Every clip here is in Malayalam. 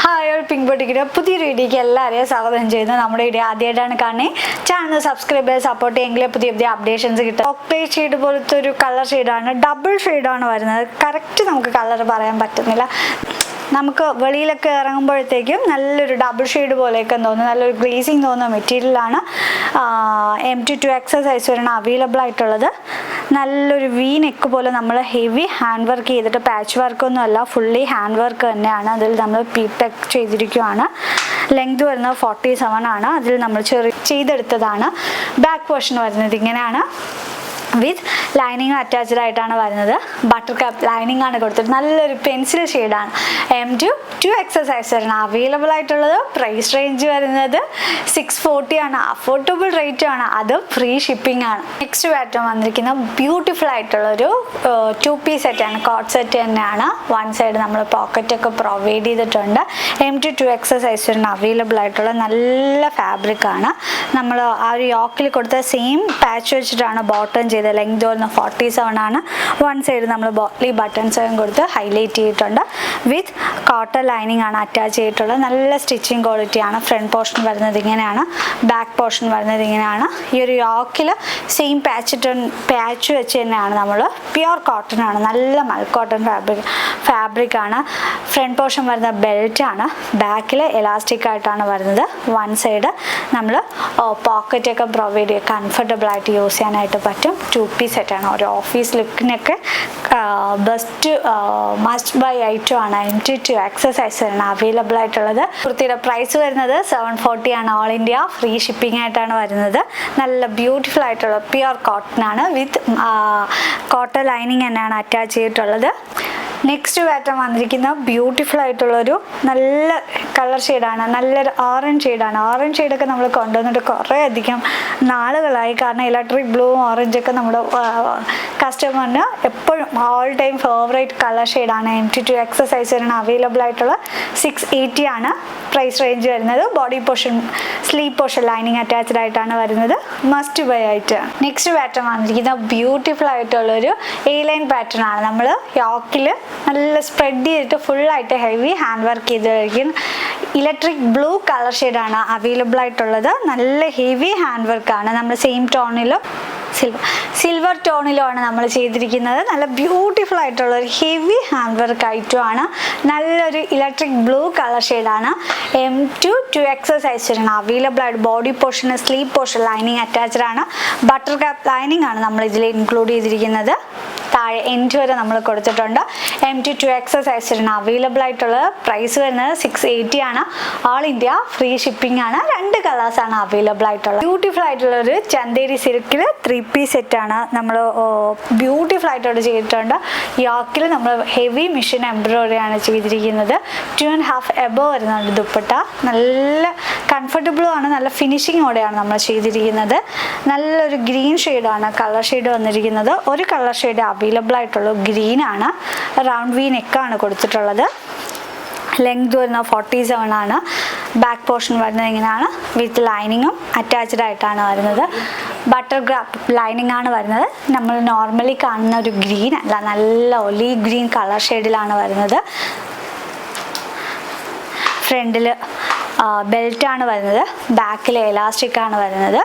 ഹായ് പിങ്ക് ബൊട്ടിക്കിൻ്റെ പുതിയൊരു വീഡിയോയ്ക്ക് എല്ലാവരെയും സ്വാഗതം ചെയ്യുന്നു. നമ്മുടെ വീഡിയോ ആദ്യമായിട്ടാണ് കാണുന്നത്, ചാനൽ സബ്സ്ക്രൈബ് ചെയ്ത് സപ്പോർട്ട് ചെയ്യുമെങ്കിൽ പുതിയ പുതിയ അപ്ഡേഷൻസ് കിട്ടും. ചോക്ലേറ്റ് ഷെയ്ഡ് പോലത്തെ ഒരു കളർ ഷെയ്ഡാണ്, ഡബിൾ ഷെയ്ഡാണ് വരുന്നത്. കറക്റ്റ് നമുക്ക് കളർ പറയാൻ പറ്റുന്നില്ല. നമുക്ക് വെളിയിലൊക്കെ ഇറങ്ങുമ്പോഴത്തേക്കും നല്ലൊരു ഡബിൾ ഷെയ്ഡ് പോലെയൊക്കെ തോന്നുന്നു, നല്ലൊരു ഗ്ലേസിങ് തോന്നുന്ന മെറ്റീരിയലാണ്. MT2XL സൈസ് വരെയാണ് അവൈലബിൾ ആയിട്ടുള്ളത്. നല്ലൊരു വി നെക്ക് പോലെ നമ്മൾ ഹെവി ഹാൻഡ് വർക്ക് ചെയ്തിട്ട്, പാച്ച് വർക്കൊന്നും അല്ല, ഫുള്ളി ഹാൻഡ് വർക്ക് തന്നെയാണ്. അതിൽ നമ്മൾ പീപ്പെക്ക് ചെയ്തിരിക്കുകയാണ്. ലെങ്ത് വരുന്നത് 47 ആണ്. അതിൽ നമ്മൾ ചെയ്തെടുത്തതാണ്. ബാക്ക് പോർഷൻ വരുന്നത് ഇങ്ങനെയാണ്, വിത്ത് ലൈനിങ് അറ്റാച്ച്ഡ് ആയിട്ടാണ് വരുന്നത്. ബട്ടർ കപ്പ് ലൈനിങ് ആണ് കൊടുത്തത്. നല്ലൊരു പെൻസിൽ ഷെയ്ഡാണ്. MT2XL സൈസ് വരെയാണ് അവൈലബിൾ ആയിട്ടുള്ളത്. പ്രൈസ് റേഞ്ച് വരുന്നത് 640 ആണ്. അഫോർഡബിൾ റേറ്റ് ആണ്, അത് ഫ്രീ ഷിപ്പിംഗ് ആണ്. നെക്സ്റ്റ് പാറ്റേൺ വന്നിരിക്കുന്ന ബ്യൂട്ടിഫുൾ ആയിട്ടുള്ളൊരു 2 പീസ് സെറ്റാണ്. കോട്ട് സെറ്റ് തന്നെയാണ്. വൺ സൈഡ് നമ്മൾ പോക്കറ്റൊക്കെ പ്രൊവൈഡ് ചെയ്തിട്ടുണ്ട്. MT2XL സൈസ് വരെയാണ് അവൈലബിൾ ആയിട്ടുള്ള നല്ല ഫാബ്രിക് ആണ്. നമ്മൾ ആ ഒരു യോക്കിൽ കൊടുത്ത സെയിം പാച്ച് വെച്ചിട്ടാണ് ബോട്ടം ചെയ്തത്. ലെങ്ത് വരുന്ന 47 ആണ്. വൺ സൈഡ് നമ്മൾ ബോട്ട്ലി ബട്ടൺസ് കൊടുത്ത് ഹൈലൈറ്റ് ചെയ്തിട്ടുണ്ട്. വിത്ത് കോട്ടൺ ലൈനിങ് ആണ് അറ്റാച്ച് ചെയ്തിട്ടുള്ളത്. നല്ല സ്റ്റിച്ചിങ് ക്വാളിറ്റിയാണ്. ഫ്രണ്ട് പോർഷൻ വരുന്നത് ഇങ്ങനെയാണ്, ബാക്ക് പോർഷൻ വരുന്നത് ഇങ്ങനെയാണ്. ഈ ഒരു യോക്കിൽ സെയിം പാച്ച് വെച്ച് തന്നെയാണ്. നമ്മൾ പ്യുർ കോട്ടൺ ആണ്, നല്ല മൽക്കോട്ടൺ ഫാബ്രിക് ആണ്. ഫ്രണ്ട് പോർഷൻ വരുന്ന ബെൽറ്റ് ആണ്. ബാക്കിൽ എലാസ്റ്റിക് ആയിട്ടാണ് വരുന്നത്. വൺ സൈഡ് നമ്മൾ പോക്കറ്റൊക്കെ പ്രൊവൈഡ് ചെയ്യുക, കംഫർട്ടബിൾ ആയിട്ട് യൂസ് ചെയ്യാനായിട്ട് പറ്റും. 2 പീസ് സെറ്റാണ്. ഒരു ഓഫീസ് ലുക്കിനൊക്കെ ബെസ്റ്റ് മസ്റ്റ് ബൈ ഐറ്റം ആണ്. MT2XL സൈസാണ് അവൈലബിൾ ആയിട്ടുള്ളത്. കുർത്തിയുടെ പ്രൈസ് വരുന്നത് 740 ആണ്. ഓൾ ഇന്ത്യ ഫ്രീ ഷിപ്പിംഗ് ആയിട്ടാണ് വരുന്നത്. നല്ല ബ്യൂട്ടിഫുൾ ആയിട്ടുള്ള പ്യുർ കോട്ടൺ ആണ്. വിത്ത് കോട്ടൺ ലൈനിങ് തന്നെയാണ് അറ്റാച്ച് ചെയ്തിട്ടുള്ളത്. നെക്സ്റ്റ് പാറ്റേൺ വന്നിരിക്കുന്ന ബ്യൂട്ടിഫുൾ ആയിട്ടുള്ളൊരു നല്ല കളർ ഷെയ്ഡാണ്. നല്ലൊരു ഓറഞ്ച് ഷെയ്ഡാണ്. ഓറഞ്ച് ഷെയ്ഡൊക്കെ നമ്മൾ കൊണ്ടുവന്നിട്ട് കുറേ അധികം നാളുകളായി. കാരണം ഇലക്ട്രിക് ബ്ലൂവും ഓറഞ്ചൊക്കെ നമ്മുടെ കസ്റ്റമറിന് എപ്പോഴും ഓൾ ടൈം ഫേവറേറ്റ് കളർ ഷെയ്ഡാണ്. MT2XL സൈസ് വരെയാണ് അവൈലബിൾ ആയിട്ടുള്ള. 680 ആണ് പ്രൈസ് റേഞ്ച് വരുന്നത്. Body portion sleeve portion lining attached ആയിട്ടാണ് വരുന്നത്. മസ്റ്റ് ബൈ ആയിട്ടാണ്. നെക്സ്റ്റ് പാറ്റേൺ വന്നിരിക്കുന്ന ബ്യൂട്ടിഫുൾ ആയിട്ടുള്ളൊരു A-ലൈൻ പാറ്റേൺ ആണ്. നമ്മൾ യോക്കിൽ നല്ല സ്പ്രെഡ് ചെയ്തിട്ട് ഫുള്ളായിട്ട് ഹെവി ഹാൻഡ് വർക്ക് ചെയ്തിരിക്കും. ഇലക്ട്രിക് ബ്ലൂ കളർ ഷെയ്ഡാണ് അവൈലബിൾ ആയിട്ടുള്ളത്. നല്ല ഹെവി ഹാൻഡ് വർക്കാണ്. നമ്മൾ സെയിം ടോണിലും സിൽവർ ടോണിലുമാണ് നമ്മൾ ചെയ്തിരിക്കുന്നത്. നല്ല ബ്യൂട്ടിഫുൾ ആയിട്ടുള്ള ഒരു ഹെവി ഹാൻഡ് വർക്ക് ഐറ്റമാണ്. നല്ലൊരു ഇലക്ട്രിക് ബ്ലൂ കളർ ഷെയ്ഡാണ്. MT2XL സൈസ് വരെയാണ് അവൈലബിൾ ആയിട്ട്. Body portion sleeve portion lining attached ആണ്. ബട്ടർ കപ്പ് ലൈനിങ് ആണ് നമ്മൾ ഇതിൽ ഇൻക്ലൂഡ് ചെയ്തിരിക്കുന്നത്. താഴെ എൻഡ് വരെ നമ്മൾ കൊടുത്തിട്ടുണ്ട്. MT2XL സൈസ് വരെയാണ് അവൈലബിൾ ആയിട്ടുള്ളത്. പ്രൈസ് വരുന്നത് 680 ആണ്. ഓൾ ഇന്ത്യ ഫ്രീ ഷിപ്പിംഗ് ആണ്. 2 കളേഴ്സാണ് അവൈലബിൾ ആയിട്ടുള്ളത്. ബ്യൂട്ടിഫുൾ ആയിട്ടുള്ളൊരു ചന്തേരി സിൽക്കിൽ 3 പീസ് സെറ്റാണ് നമ്മൾ ബ്യൂട്ടിഫുൾ ആയിട്ടോട് ചെയ്തിട്ടുണ്ട്. യോക്കിൽ നമ്മൾ ഹെവി മെഷീൻ എംബ്രോയിഡറി ആണ് ചെയ്തിരിക്കുന്നത്. 2.5 എബോ വരുന്നുണ്ട് ദുപ്പട്ട. നല്ല കംഫർട്ടബിളും ആണ്. നല്ല ഫിനിഷിങ്ങോടെയാണ് നമ്മൾ ചെയ്തിരിക്കുന്നത്. നല്ലൊരു ഗ്രീൻ ഷെയ്ഡാണ് കളർ ഷെയ്ഡ് വന്നിരിക്കുന്നത്. ഒരു കളർ ഷെയ്ഡ് അവൈലബിൾ ആയിട്ടുള്ള ഗ്രീൻ ആണ്. റൗണ്ട് വി നെക്കാണ് കൊടുത്തിട്ടുള്ളത്. ലെങ്ത് വരുന്നത് 47 ആണ്. ബാക്ക് പോർഷൻ വരുന്നത് ഇങ്ങനെയാണ്. വിത്ത് ലൈനിങ്ങും അറ്റാച്ച്ഡ് ആയിട്ടാണ് വരുന്നത്. ബട്ടർ ഗ്രാപ്പ് ലൈനിങ് ആണ് വരുന്നത്. നമ്മൾ നോർമലി കാണുന്ന ഒരു ഗ്രീൻ അല്ല, നല്ല ഒലീവ് ഗ്രീൻ കളർ ഷെയ്ഡിലാണ് വരുന്നത്. ഫ്രണ്ടിൽ ബെൽറ്റാണ് വരുന്നത്. ബാക്കിൽ എലാസ്റ്റിക് ആണ് വരുന്നത്.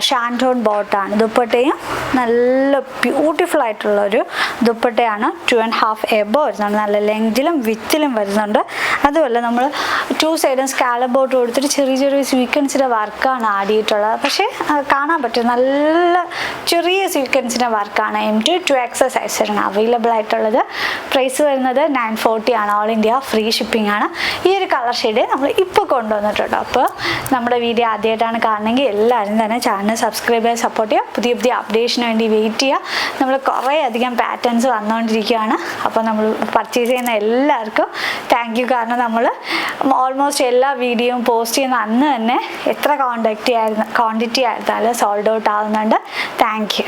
ഷാൻറ്റോൺ ബോട്ടാണ്. ദുപ്പട്ടയും നല്ല ബ്യൂട്ടിഫുൾ ആയിട്ടുള്ളൊരു ദുപ്പട്ടയാണ്. 2.5 എബോ വരുന്നുണ്ട്. നല്ല ലെങ്തിലും വിത്തിലും വരുന്നുണ്ട്. അതുമല്ല നമ്മൾ 2 സൈഡും സ്കാലപ്പ് ബോട്ട് കൊടുത്തിട്ട് ചെറിയ ചെറിയ സ്വീക്വൻസിൻ്റെ വർക്കാണ് ആഡ് ചെയ്തിട്ടുള്ളത്. പക്ഷേ കാണാൻ പറ്റും നല്ല ചെറിയ സ്വീക്വൻസിൻ്റെ വർക്കാണ്. MT2XL സൈസ് വരെയാണ് അവൈലബിൾ ആയിട്ടുള്ളത്. പ്രൈസ് വരുന്നത് 940 ആണ്. ഓൾ ഇന്ത്യ ഫ്രീ ഷിപ്പിംഗ് ആണ്. ഈ ഒരു കളർ ഷെയ്ഡ് നമ്മൾ ഇപ്പോൾ കൊണ്ടുവന്നിട്ടുണ്ട്. അപ്പോൾ നമ്മുടെ വീഡിയോ ആദ്യമായിട്ടാണ് കാണണമെങ്കിൽ എല്ലാവരും തന്നെ ചാനൽ സബ്സ്ക്രൈബ് ചെയ്ത് സപ്പോർട്ട് ചെയ്യുക. പുതിയ പുതിയ അപ്ഡേഷന് വേണ്ടി വെയിറ്റ് ചെയ്യുക. നമ്മൾ കുറേ അധികം പാറ്റേൺസ് വന്നുകൊണ്ടിരിക്കുകയാണ്. അപ്പോൾ നമ്മൾ പർച്ചേസ് ചെയ്യുന്ന എല്ലാവർക്കും താങ്ക് യു. കാരണം നമ്മൾ ഓൾമോസ്റ്റ് എല്ലാ വീഡിയോയും പോസ്റ്റ് ചെയ്യുന്ന അന്ന് തന്നെ എത്ര ക്വാണ്ടിറ്റി ആയിരുന്നാലും സോൾഡ് ഔട്ട് ആവുന്നുണ്ട്. Thank you.